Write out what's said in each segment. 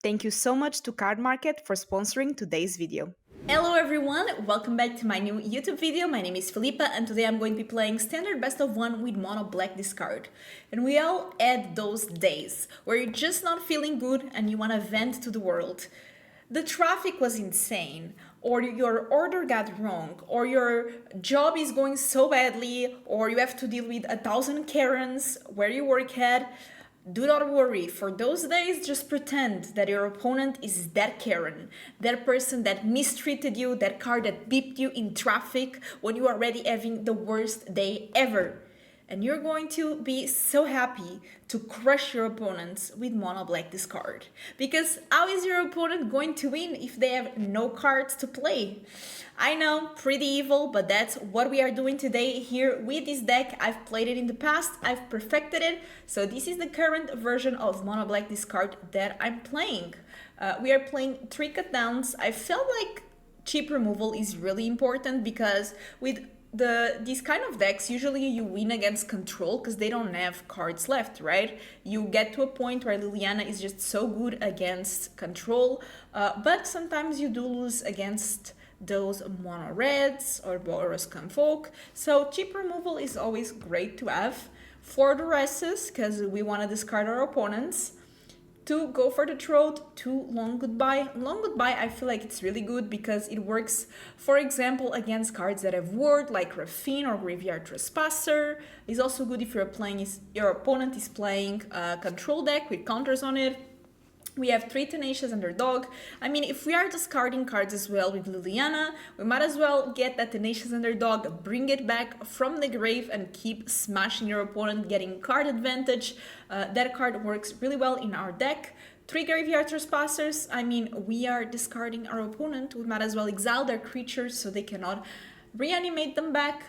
Thank you so much to Card Market for sponsoring today's video. Hello everyone, welcome back to my new YouTube video. My name is Filipa and today I'm going to be playing standard best of one with mono black discard. And we all had those days where you're just not feeling good and you want to vent to the world. The traffic was insane, or your order got wrong, or your job is going so badly, or you have to deal with 1,000 Karens where you work at. Do not worry, for those days just pretend that your opponent is that Karen, that person that mistreated you, that car that beeped you in traffic when you are already having the worst day ever. And you're going to be so happy to crush your opponents with mono black discard. Because how is your opponent going to win if they have no cards to play? I know, pretty evil, but that's what we are doing today here with this deck. I've played it in the past, I've perfected it, so this is the current version of mono black discard that I'm playing. We are playing 3 cutdowns. I felt like chip removal is really important because with these kind of decks, usually you win against control because they don't have cards left, right? You get to a point where Liliana is just so good against control, but sometimes you do lose against those mono reds or Boros Convoke. So chip removal is always great to have for Duresses because we want to discard our opponents. To go for the throat, to long goodbye. Long goodbye, I feel like it's really good because it works, for example, against cards that have ward like Raffine or Graveyard Trespasser. It's also good if your opponent is playing a control deck with counters on it. We have 3 Tenacious Underdog. I mean, if we are discarding cards as well with Liliana, we might as well get that Tenacious Underdog, bring it back from the grave and keep smashing your opponent, getting card advantage. That card works really well in our deck. 3 Graveyard Trespassers. I mean, we are discarding our opponent. We might as well exile their creatures so they cannot reanimate them back.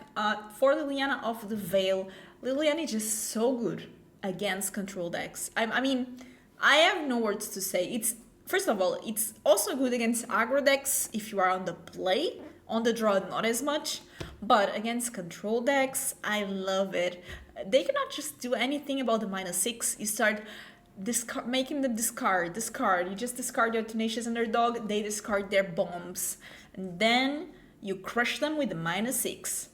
For Liliana of the Veil, Liliana is just so good against control decks. I have no words to say. It's first of all, it's also good against aggro decks if you are on the play. On the draw, not as much. But against control decks, I love it. They cannot just do anything about the -6. You start making them discard. You just discard your Tenacious Underdog, they discard their bombs. And then you crush them with the -6.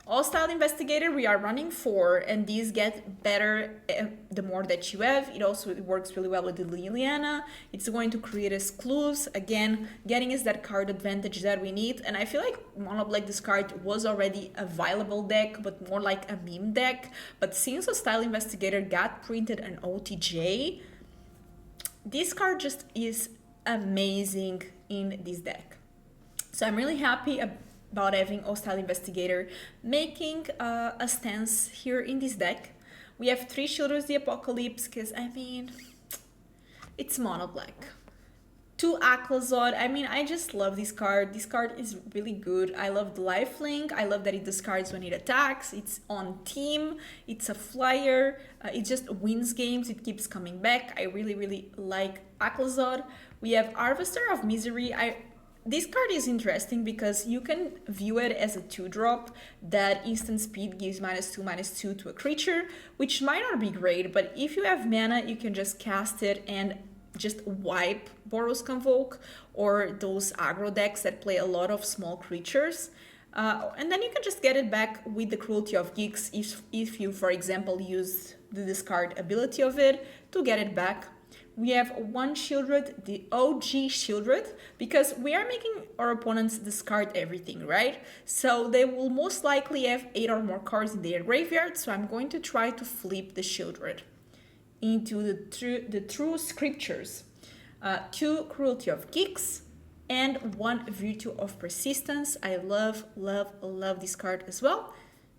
Hostile Investigator, we are running 4, and these get better the more that you have. It works really well with the Liliana. It's going to create us clues, again, getting us that card advantage that we need. And I feel like Mono Black Discard was already a viable deck, but more like a meme deck. But since Hostile Investigator got printed an OTJ, this card just is amazing in this deck. So I'm really happy about having Hostile Investigator making a stance here in this deck. We have 3 Sheoldred the Apocalypse, because, I mean, it's mono black. 2 Aclazotz, I just love this card. This card is really good. I love the lifelink. I love that it discards when it attacks. It's on team. It's a flyer. It just wins games. It keeps coming back. I really, really like Aclazotz. We have Harvester of Misery. This card is interesting because you can view it as a 2-drop that instant speed gives -2/-2 to a creature, which might not be great, but if you have mana, you can just cast it and just wipe Boros Convoke or those aggro decks that play a lot of small creatures. And then you can just get it back with the Cruelty of Gix if you, for example, use the discard ability of it to get it back. We have 1 Sheoldred, the OG Sheoldred, because we are making our opponents discard everything, right? So they will most likely have 8 or more cards in their graveyard, so I'm going to try to flip the Sheoldred into the true scriptures. 2 Cruelty of Gix, and 1 Virtue of Persistence. I love this card as well.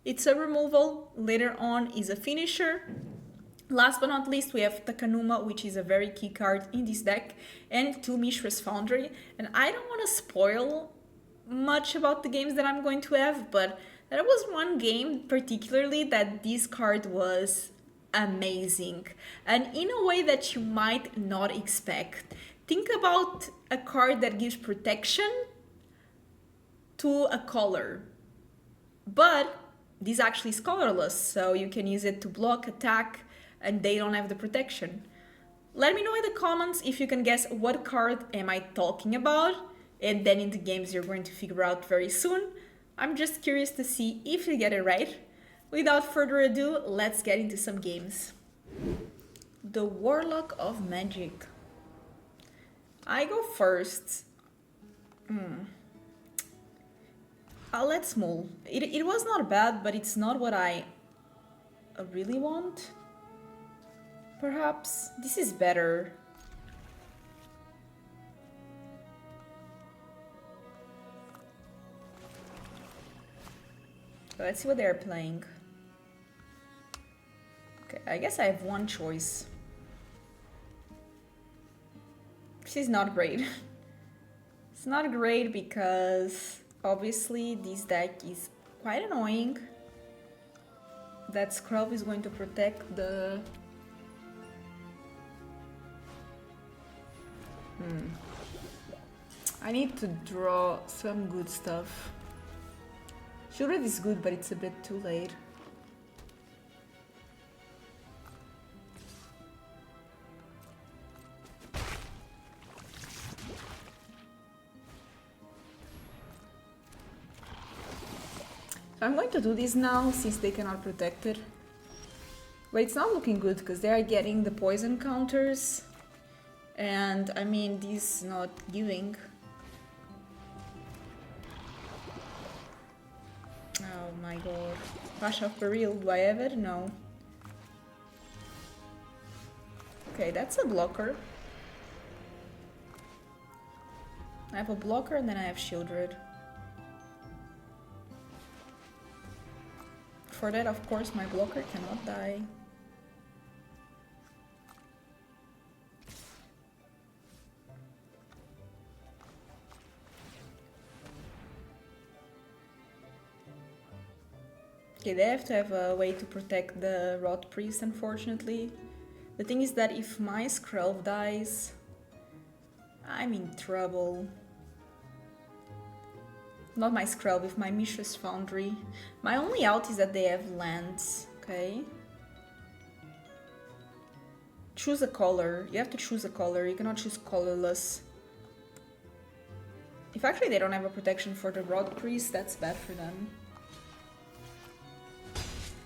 It's a removal, later on is a finisher. Last but not least, we have Takenuma, which is a very key card in this deck, and 2 Mishra's Foundry. And I don't want to spoil much about the games that I'm going to have, but there was one game particularly that this card was amazing, and in a way that you might not expect. Think about a card that gives protection to a color, but this actually is colorless, so you can use it to block, attack, and they don't have the protection. Let me know in the comments if you can guess what card am I talking about, and then in the games you're going to figure out very soon. I'm just curious to see if you get it right. Without further ado, let's get into some games. The Warlock of Magic. I go first. Let's mull. It was not bad, but it's not what I really want. Perhaps this is better. Let's see what they're playing. Okay, I guess I have one choice. This is not great. It's not great because obviously this deck is quite annoying. That Scrub is going to protect the... I need to draw some good stuff. Sheoldred is good, but it's a bit too late. So I'm going to do this now, since they cannot protect it. But it's not looking good, because they are getting the poison counters. And, I mean, this is not giving. Oh my god. Rush of Betrayal, do I have it? No. Okay, that's a blocker. I have a blocker and then I have Sheoldred. For that, of course, my blocker cannot die. Okay, they have to have a way to protect the Rot Priest, unfortunately. The thing is that if my Skrelv dies, I'm in trouble. Not my Skrelv, if my Mishra's Foundry. My only out is that they have lands, okay? Choose a color. You have to choose a color. You cannot choose colorless. If actually they don't have a protection for the Rot Priest, that's bad for them.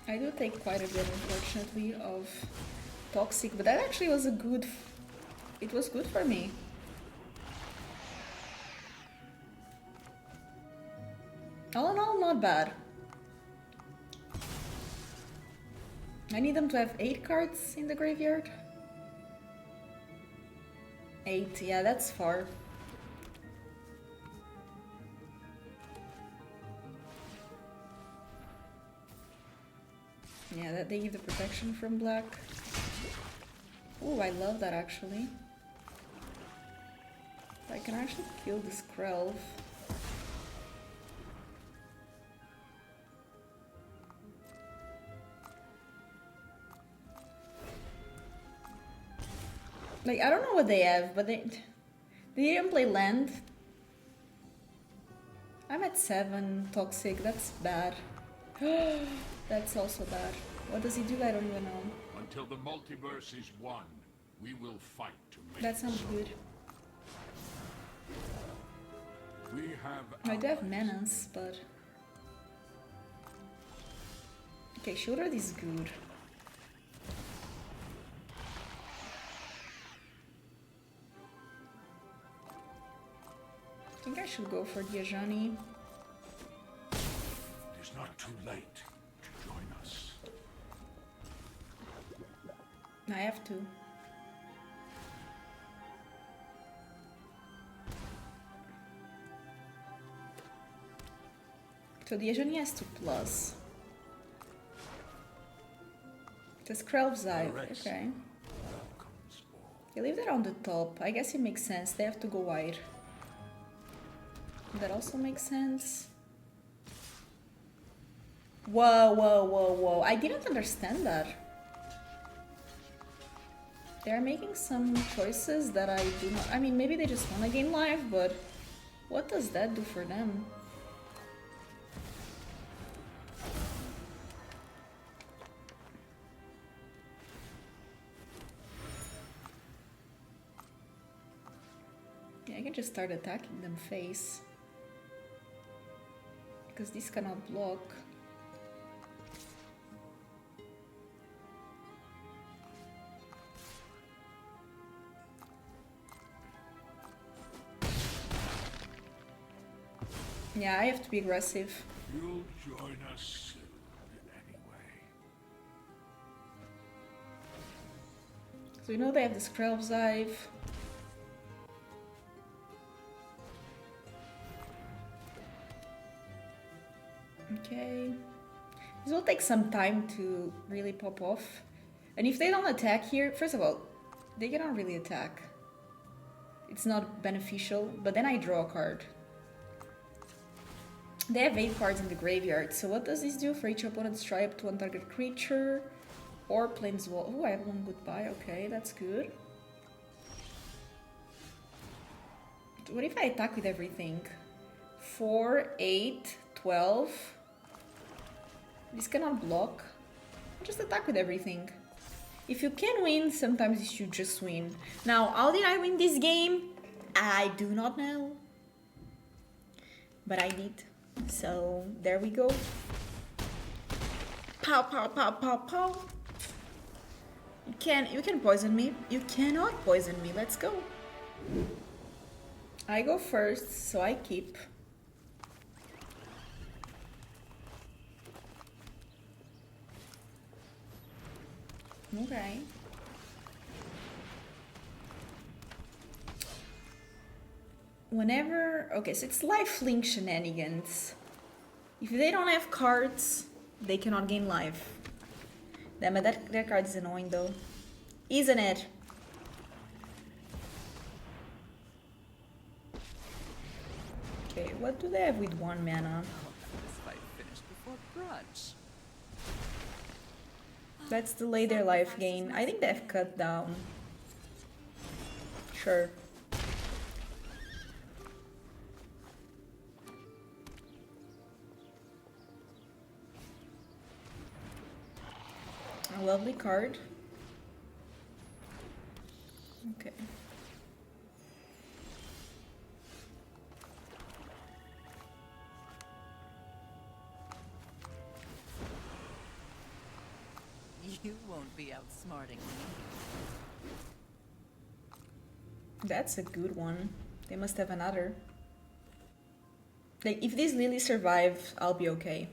I do take quite a bit, unfortunately, of Toxic, but that actually was a good... It was good for me. All in all, not bad. I need them to have 8 cards in the graveyard. 8, yeah, that's far. Yeah, that they give the protection from black. Oh, I love that actually. I can actually kill this Skrelv. Like, I don't know what they have, but they didn't play land. I'm at 7 Toxic, that's bad. That's also bad. What does he do? I don't even know. Until the multiverse is one, we will fight to make That sounds good. We have I do have menace, but... Okay, Sheoldred is good. I think I should go for Diajani. It is not too late to join us. I have to. So Diajani has 2+. The Skrelv's Eye, okay. You leave that on the top. I guess it makes sense. They have to go wide. That also makes sense. Whoa, whoa, whoa, whoa. I didn't understand that. They're making some choices that I do not... I mean, maybe they just want to gain life, but... What does that do for them? Yeah, I can just start attacking them face. Because this cannot block. Yeah, I have to be aggressive. You'll join us soon, anyway. So we know they have the Screlbzive. Okay. This will take some time to really pop off. And if they don't attack here, first of all, they cannot really attack. It's not beneficial, but then I draw a card. They have 8 cards in the graveyard, so what does this do? For each opponent's try up to one target creature or planeswalker. Oh, I have one goodbye. Okay, that's good. What if I attack with everything? 4, 8, 12. This cannot block. Just attack with everything. If you can win, sometimes you should just win. Now, how did I win this game? I do not know. But I did. So, there we go. Pow, pow, pow, pow, pow. You can poison me. You cannot poison me. Let's go. I go first, so I keep. Okay. Whenever... Okay, so it's lifelink shenanigans. If they don't have cards, they cannot gain life. Damn it, that card is annoying though. Isn't it? Okay, what do they have with 1 mana? This fight finished before brunch. Let's delay their life gain. I think they have cut down. Sure. A lovely card. Okay. You won't be outsmarting me. That's a good one. They must have another. Like, if these lilies survive, I'll be okay.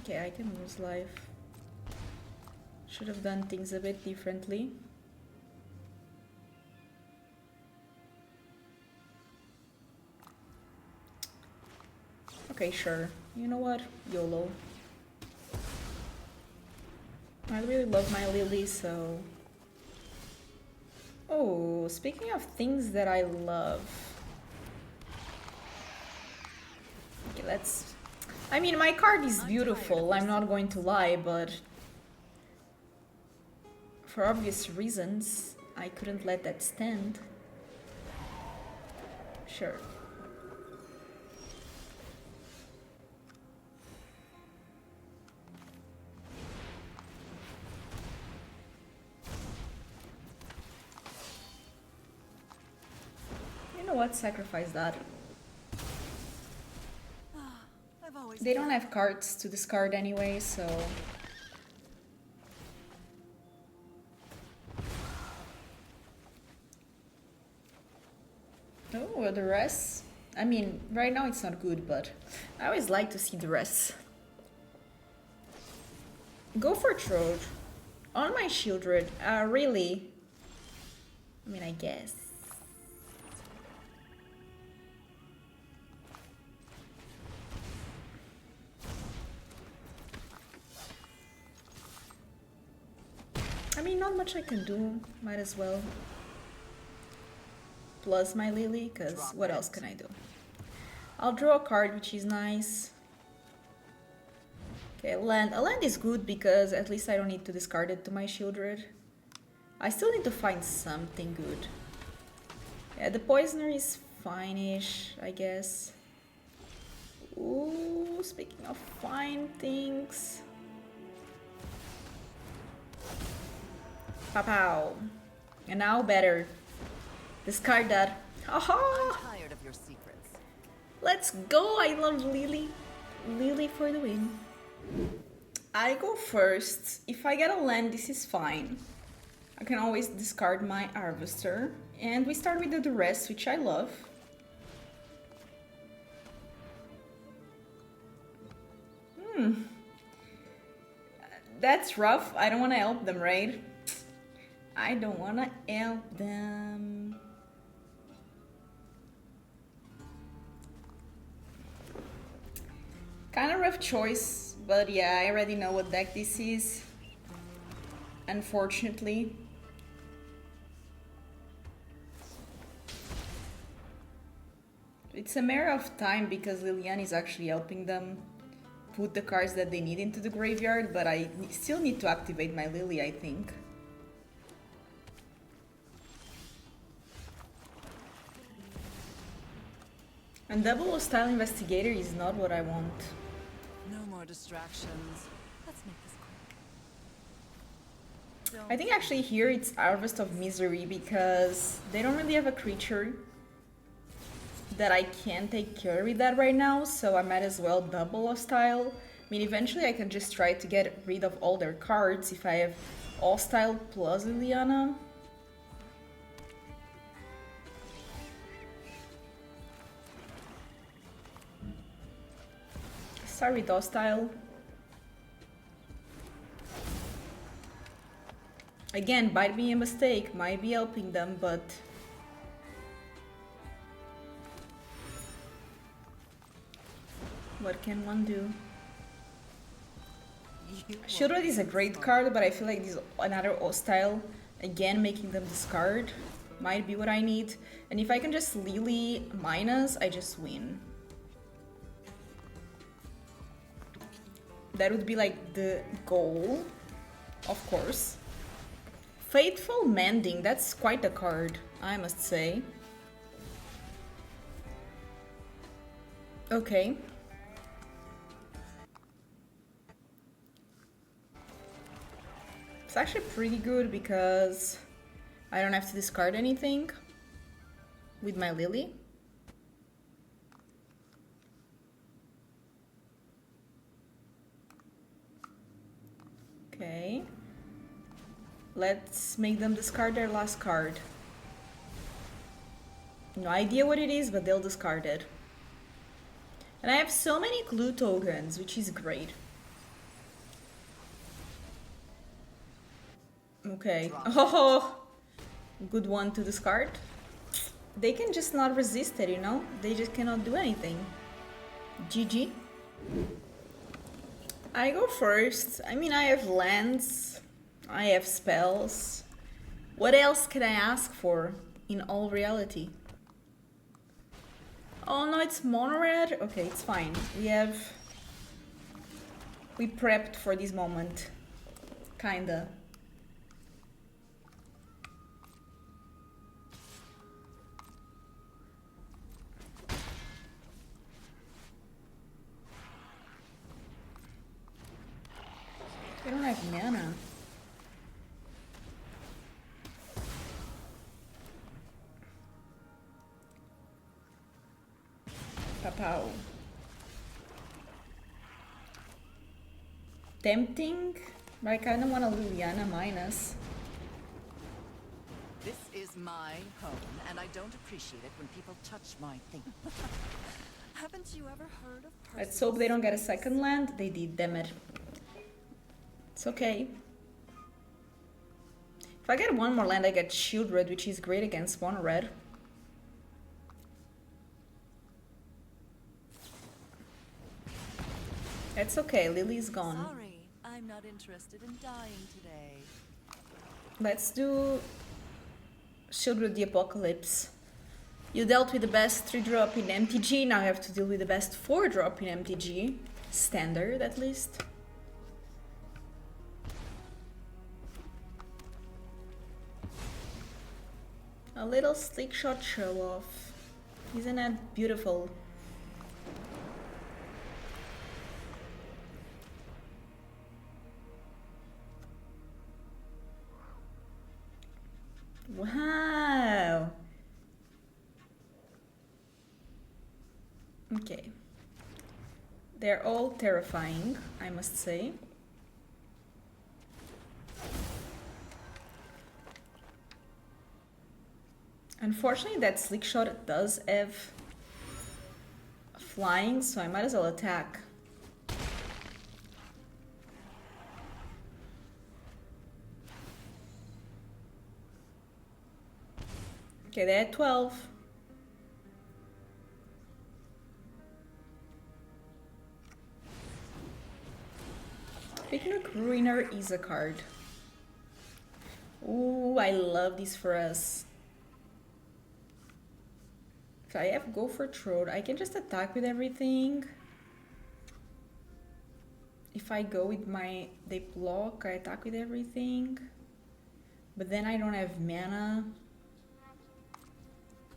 Okay, I can lose life. Should have done things a bit differently. Okay, sure. You know what? YOLO. I really love my Lily, so... Oh, speaking of things that I love... Okay, let's... I mean, my card is beautiful, I'm not going to lie, but... For obvious reasons, I couldn't let that stand. Sure. You know what? Sacrifice that. They don't have cards to discard anyway, so... Oh, a Duress. I mean, right now it's not good, but I always like to see Duress. Go for Troll. On my Sheoldred. Really? I mean, I guess. I mean, not much I can do. Might as well. Plus my Lily, because what else can I do? I'll draw a card, which is nice. Okay, land. A land is good because at least I don't need to discard it to my Sheoldred. I still need to find something good. Yeah, the Poisoner is fine-ish, I guess. Ooh, speaking of fine things. Pow. And now better. Discard that. Haha! I'm tired of your secrets. Let's go! I love Lily. Lily for the win. I go first. If I get a land, this is fine. I can always discard my Harvester. And we start with the Duress, which I love. That's rough. I don't want to help them, right? I don't want to help them. Kind of rough choice, but yeah, I already know what deck this is. Unfortunately. It's a matter of time because Liliana is actually helping them put the cards that they need into the graveyard, but I still need to activate my Lily, I think. And double Hostile Investigator is not what I want. No more distractions. Let's make this quick. I think actually here it's Harvest of Misery because they don't really have a creature that I can take care with that right now, so I might as well double Hostile. I mean, eventually I can just try to get rid of all their cards if I have Hostile plus Liliana. Start with Hostile. Again, might be a mistake, might be helping them, but what can one do? Sheoldred is a great card, but I feel like this another Hostile, again making them discard, might be what I need. And if I can just Lily minus, I just win. That would be like the goal, of course. Faithful Mending, that's quite a card, I must say. Okay. It's actually pretty good because I don't have to discard anything with my Lily. Okay. Let's make them discard their last card. No idea what it is, but they'll discard it. And I have so many glue tokens, which is great. Okay. Oh, good one to discard. They can just not resist it, you know? They just cannot do anything. GG. I go first. I mean, I have lands. I have spells. What else can I ask for in all reality? Oh no, it's mono red? Okay, it's fine. We prepped for this moment. Kinda. I don't have mana. Pow. Tempting, but I kind of want a Liliana minus. This is my home, and I don't appreciate it when people touch my thing. Haven't you ever heard of Let's hope they don't get a second land. They did, damn it. It's okay. If I get one more land, I get Sheoldred, which is great against mono red. It's okay, Lily's gone. Sorry, I'm not interested in dying today. Let's do Sheoldred the Apocalypse. You dealt with the best 3-drop in MTG, now you have to deal with the best 4-drop in MTG. Standard, at least. A little slick shot show off. Isn't that beautiful? Wow. Okay. They're all terrifying, I must say. Unfortunately, that slick shot does have flying, so I might as well attack. Okay, they're at 12. Picnic Ruiner is a card. Ooh, I love this for us. If I have Go for Throat, I can just attack with everything. If I go with my... they block, I attack with everything. But then I don't have mana.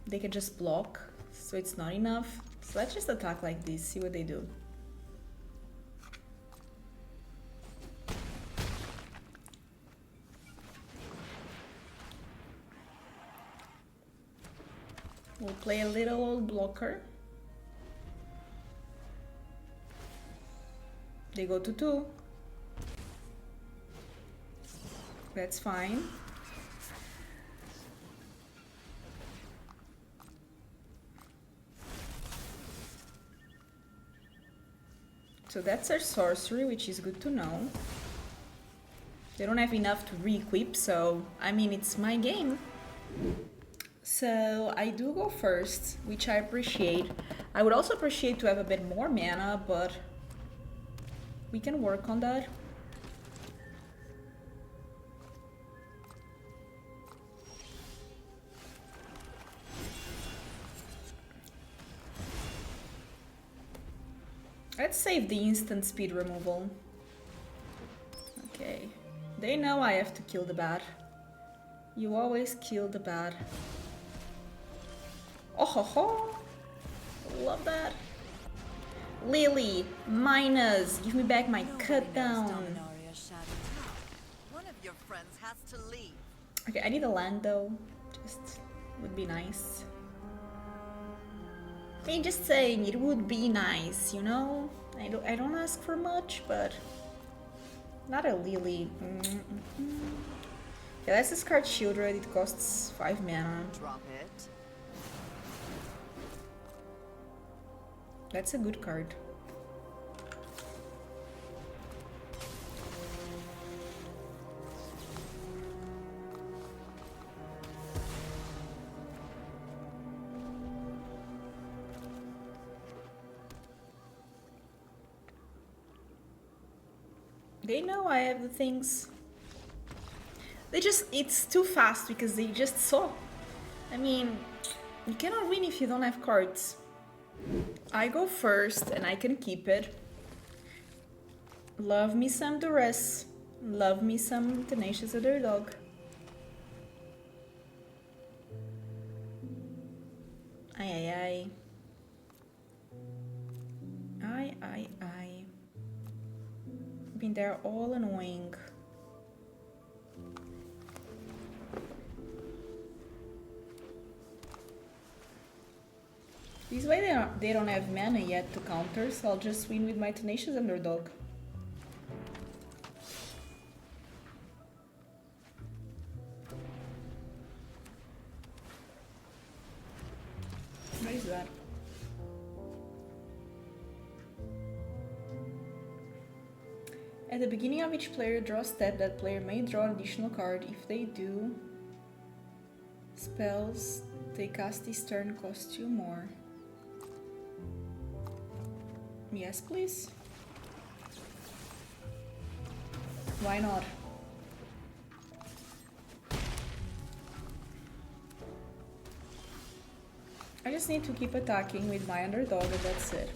They can just block, so it's not enough. So let's just attack like this, see what they do. We'll play a little old blocker. They go to 2. That's fine. So that's our sorcery, which is good to know. They don't have enough to re-equip, so I mean, it's my game. So I do go first, which I appreciate. I would also appreciate to have a bit more mana, but we can work on that. Let's save the instant speed removal. Okay. They know I have to kill the bat. You always kill the bat. Oh ho ho! Love that. Lily, minus, give me back my cut down. One of your friends has to leave. Okay, I need a land though. Just would be nice. I mean, just saying, it would be nice, you know? I don't ask for much, but not a Lily. Okay, let's discard Sheoldred. It costs 5 mana. Drop it. That's a good card. They know I have the things. They just, it's too fast because they just saw. I mean, you cannot win if you don't have cards. I go first and I can keep it. Love me some Duress. Love me some Tenacious Underdog. Ay. I mean, they're all annoying. This way they don't have mana yet to counter, so I'll just win with my Tenacious Underdog. What is that? At the beginning of each player draw step, that player may draw an additional card. If they do, spells they cast this turn cost you more. Yes, please. Why not? I just need to keep attacking with my underdog and that's it.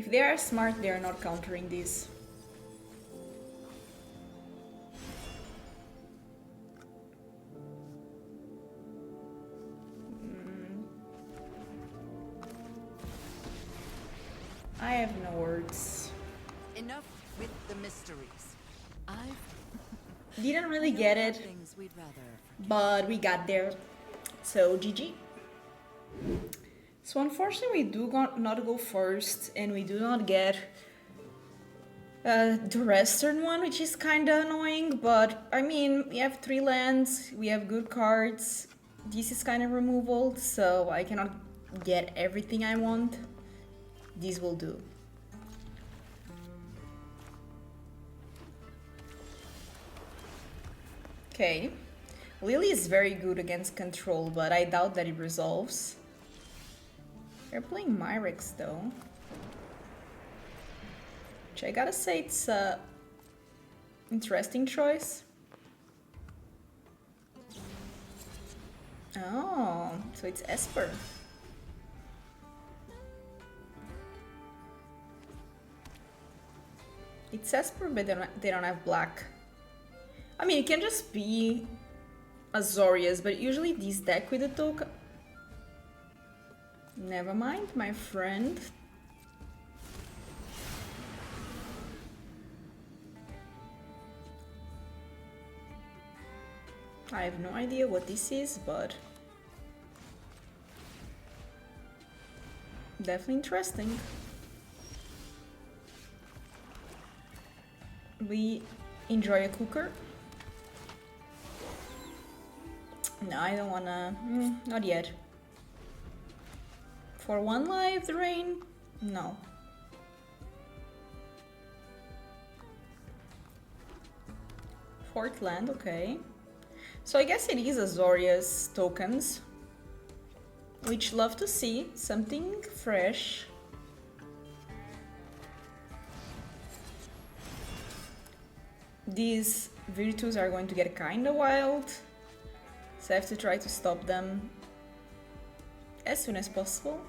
If they are smart, they are not countering this. I have no words. Enough with the mysteries. I've Didn't really get it, things we'd rather. but we got there. So GG. So unfortunately we do not go first, and we do not get the Western one, which is kinda annoying, but I mean, we have 3 lands, we have good cards. This is kind of removal, so I cannot get everything I want. This will do. Okay. Lily is very good against control, but I doubt that it resolves. They're playing Myrex though. Which I gotta say it's a interesting choice. Oh, so it's Esper. It's Esper, but they don't have black. I mean, it can just be Azorius, but usually these deck with the token. Never mind, my friend. I have no idea what this is, but definitely interesting. We enjoy a cooker. No, I don't wanna. Not yet. For 1 life drain? No. Fourth land, okay. So I guess it is Azorius tokens, which love to see something fresh. These Virtus are going to get kinda wild, so I have to try to stop them as soon as possible.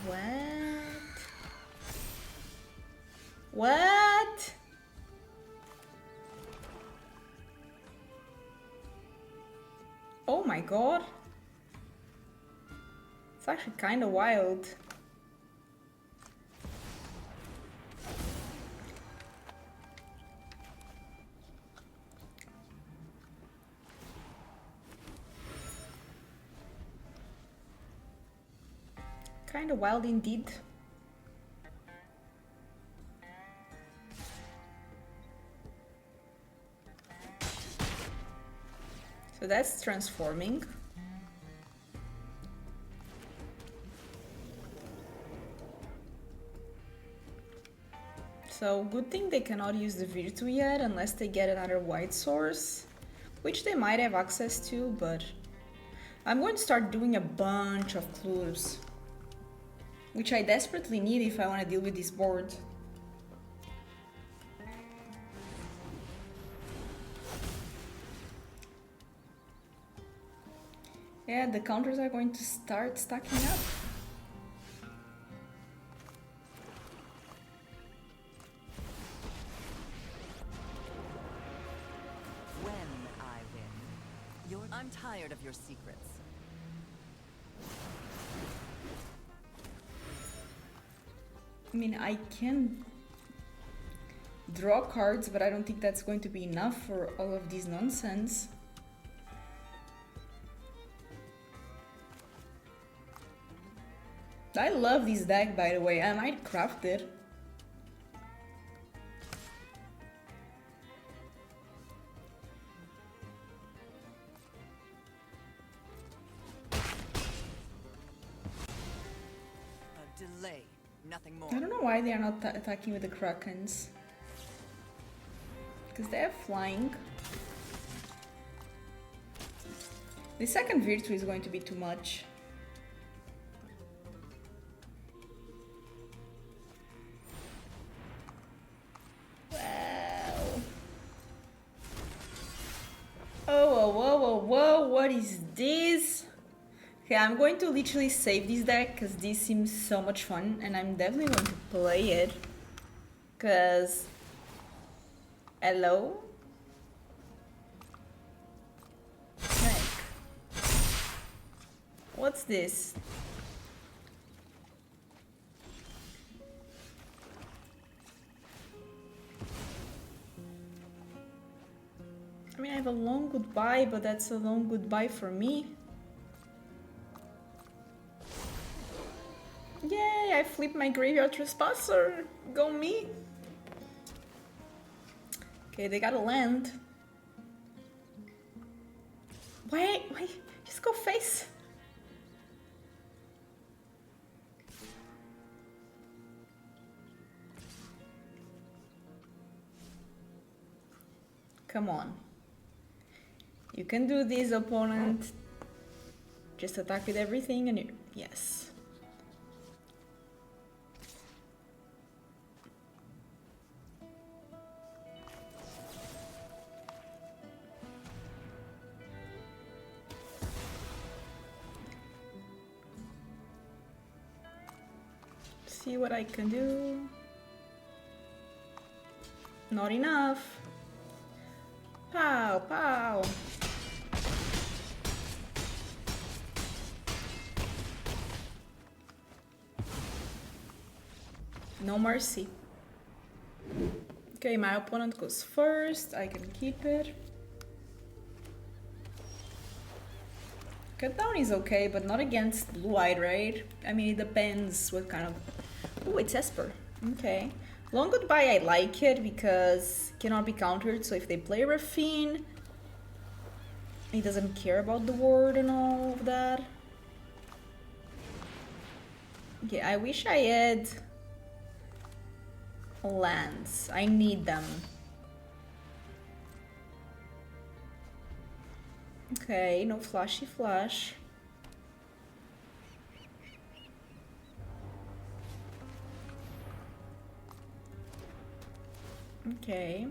What? What? Oh my god. It's actually kinda wild. Kinda wild indeed. So that's transforming. So good thing they cannot use the Virtu yet unless they get another white source, which they might have access to, but I'm going to start doing a bunch of clues, which I desperately need if I want to deal with this board. Yeah, the counters are going to start stacking up. When I win, I'm tired of your secrets. I mean, I can draw cards, but I don't think that's going to be enough for all of this nonsense. I love this deck, by the way. I might craft it. A delay, nothing more. I don't know why they are not attacking with the Krakens. Because they have flying. The second Virtue is going to be too much. Whoa, what is this? Okay, I'm going to literally save this deck because this seems so much fun and I'm definitely going to play it. Because... Hello? Like... What's this? I mean, I have a long goodbye, but that's a long goodbye for me. Yay, I flipped my Graveyard Trespasser. Go me. Okay, they gotta land. Wait, just go face. Come on. You can do this, opponent. Just attack with everything and you... Yes. See what I can do. Not enough. Pow, pow. No mercy. Okay, my opponent goes first. I can keep it. Cut down is okay, but not against blue-eyed, right? I mean, it depends what kind of... Oh, it's Esper. Okay. Long Goodbye, I like it because it cannot be countered, so if they play Raffine, he doesn't care about the ward and all of that. Okay, I wish I had lands. I need them. Okay, no flashy flash. Okay.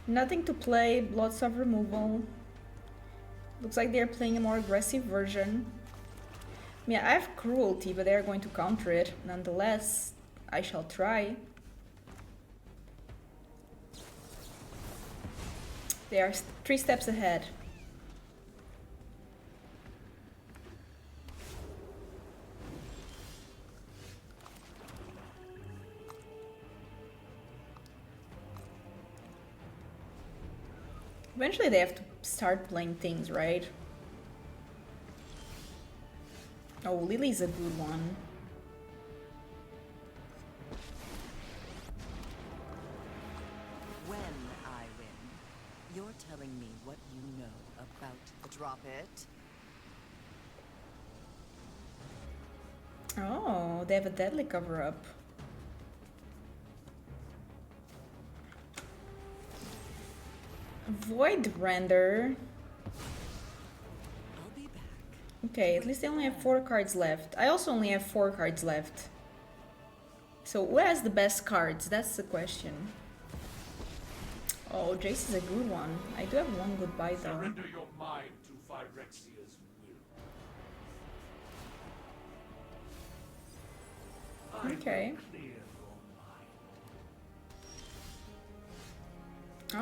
Nothing to play, lots of removal. Looks like they're playing a more aggressive version. Yeah, I have Cruelty, but they're going to counter it. Nonetheless, I shall try. They are 3 steps ahead. Eventually they have to start playing things, right? Oh, Lily's a good one. When I win, you're telling me what you know about the drop it. Oh, they have a deadly cover-up. Void Render. I'll be back. Okay, at least they only have 4 cards left. I also only have 4 cards left. So who has the best cards? That's the question. Oh, Jace is a good one. I do have one goodbye though. Surrender your mind to Phyrexia's will. Okay. Clear your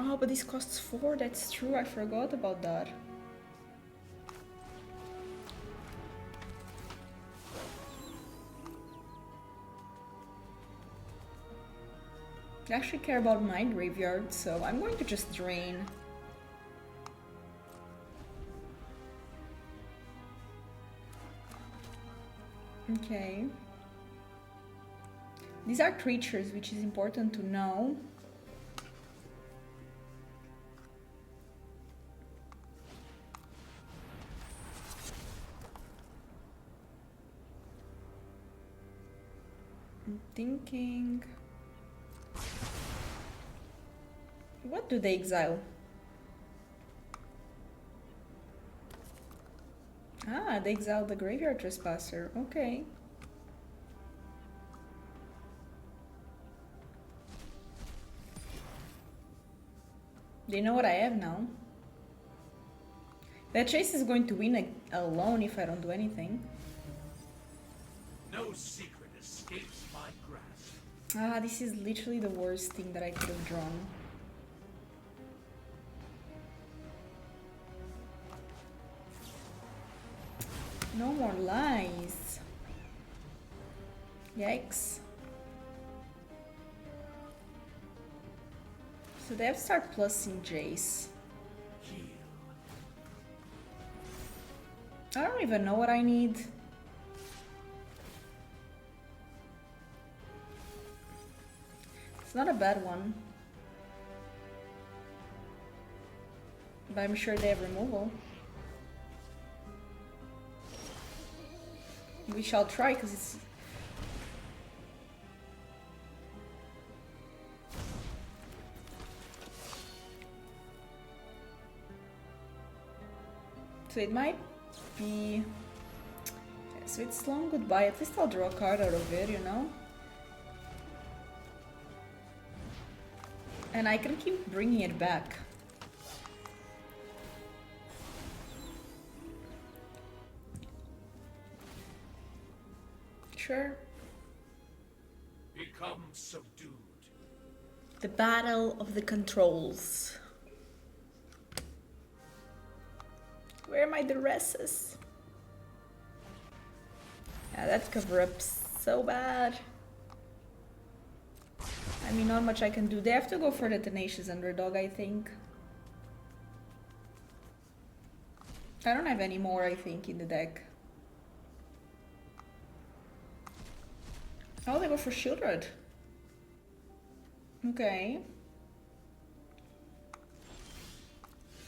mind. Oh, but this costs 4. That's true. I forgot about that. I actually care about my graveyard, so I'm going to just drain. Okay. These are creatures, which is important to know. I'm thinking... What do they exile? Ah, they exile the Graveyard Trespasser. Okay. They know what I have now. That chase is going to win alone if I don't do anything. No secret escapes my grasp. Ah, this is literally the worst thing that I could have drawn. No more lies. Yikes. So they have to start plussing Jace. I don't even know what I need. It's not a bad one. But I'm sure they have removal. We shall try, because it's... So it might be... So it's long goodbye. At least I'll draw a card out of it, you know? And I can keep bringing it back. Sure. Become subdued. The battle of the controls. Where are my Duresses? Yeah, that cover up so bad. I mean, not much I can do. They have to go for the Tenacious Underdog, I think. I don't have any more, I think, in the deck. Oh, they go for Sheoldred. Okay.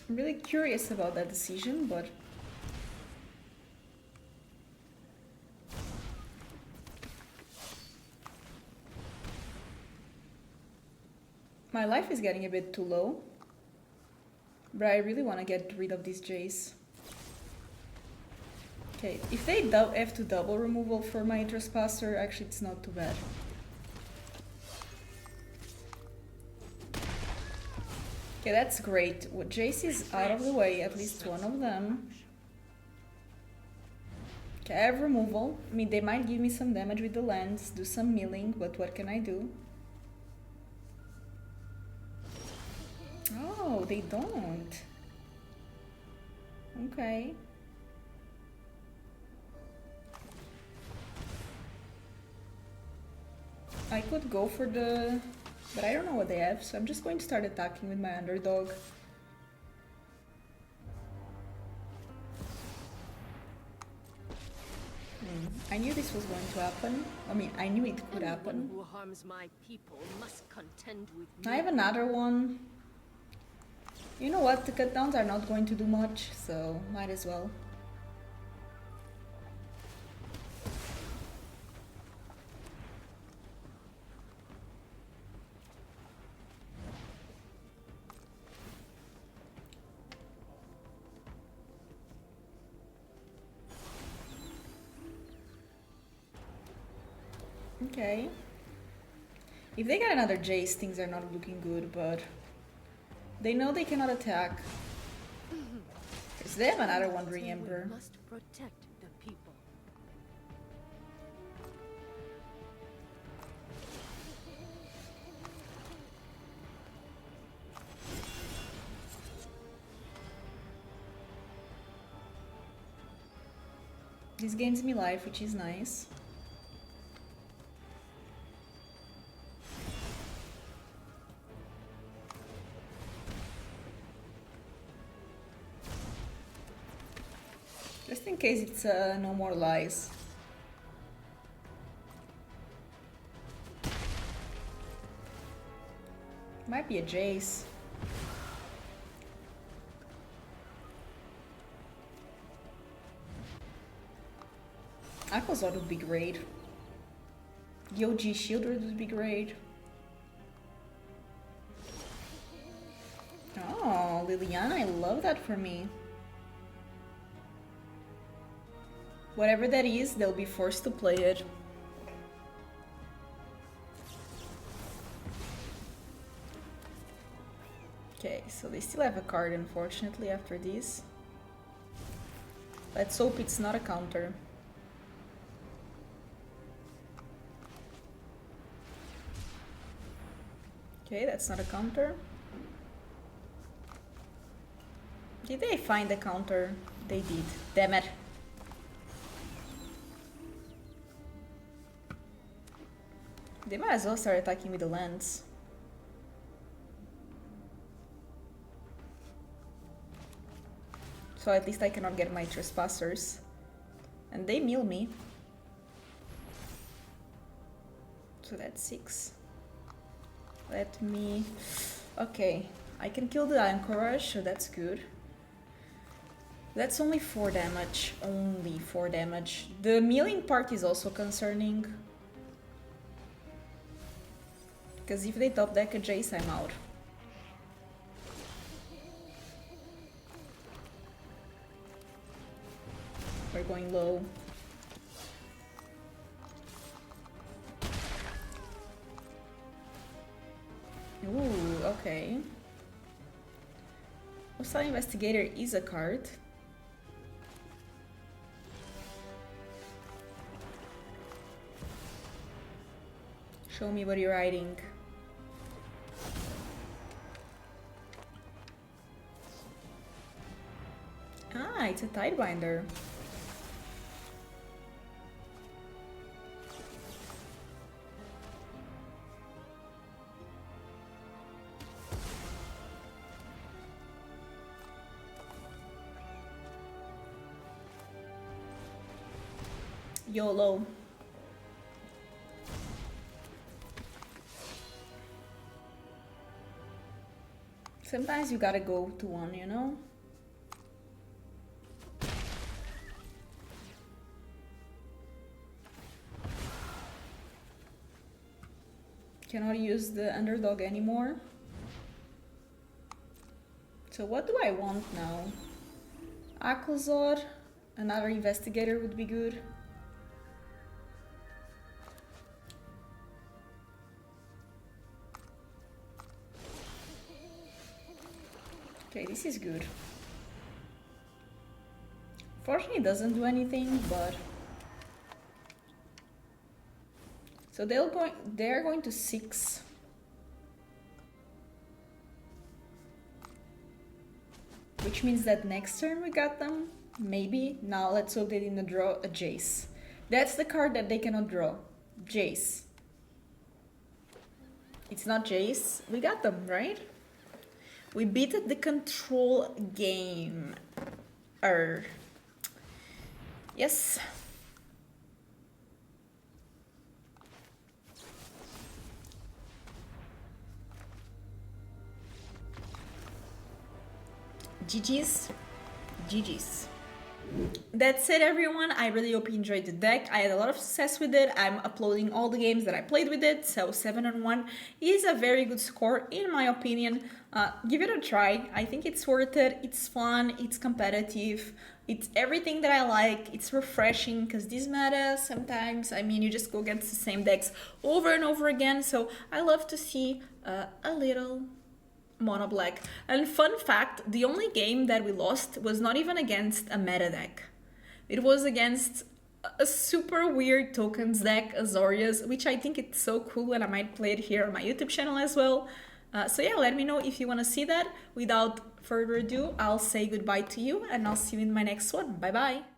I'm really curious about that decision, but... My life is getting a bit too low. But I really want to get rid of this Jace. Okay, if they have to double removal for my Trespasser, actually it's not too bad. Okay, that's great. Well, Jace is out of the way, at least one of them. Okay, I have removal. I mean, they might give me some damage with the lands, do some milling, but what can I do? Oh, they don't. Okay. I could go for the... But I don't know what they have, so I'm just going to start attacking with my underdog. I knew this was going to happen. I mean, I knew it could happen. Who harms my people must contend with I have another one. You know what? The cutdowns are not going to do much, so might as well. Okay. If they get another Jace, things are not looking good, but they know they cannot attack. Because they have another Wandering Emperor. We must protect the people. This gains me life, which is nice. Just in case it's no more lies. Might be a Jace. Aclazotz would be great. The OG Sheoldred would be great. Oh, Liliana, I love that for me. Whatever that is, they'll be forced to play it. Okay, so they still have a card, unfortunately, after this. Let's hope it's not a counter. Okay, that's not a counter. Did they find the counter? They did. Damn it. They might as well start attacking with the lands. So at least I cannot get my Trespassers. And they mill me. So that's 6. Let me... Okay, I can kill the Anchorage, so that's good. That's only 4 damage. Only 4 damage. The milling part is also concerning. Because if they top deck a Jace, I'm out. We're going low. Ooh, okay. Hostile Investigator is a card. Show me what you're writing. Ah, it's a Tidebinder. YOLO. Sometimes you gotta go to one, you know? Cannot use the underdog anymore. So what do I want now? Aclazotz, another investigator would be good. Okay, this is good. Fortunately, it doesn't do anything, but... So they're going to 6. Which means that next turn we got them. Maybe. Now let's hope they didn't draw a Jace. That's the card that they cannot draw. Jace. It's not Jace. We got them, right? We beat the control game. Yes. GG's. GG's. That's it, everyone. I really hope you enjoyed the deck. I had a lot of success with it. I'm uploading all the games that I played with it, so 7-1 is a very good score in my opinion. Give it a try. I think it's worth it. It's fun, it's competitive, it's everything that I like. It's refreshing because this meta sometimes, I mean, you just go against the same decks over and over again, so I love to see a little mono black. And fun fact, the only game that we lost was not even against a meta deck. It was against a super weird tokens deck, Azorius, which I think it's so cool and I might play it here on my YouTube channel as well. So yeah, let me know if you want to see that. Without further ado, I'll say goodbye to you and I'll see you in my next one. Bye bye!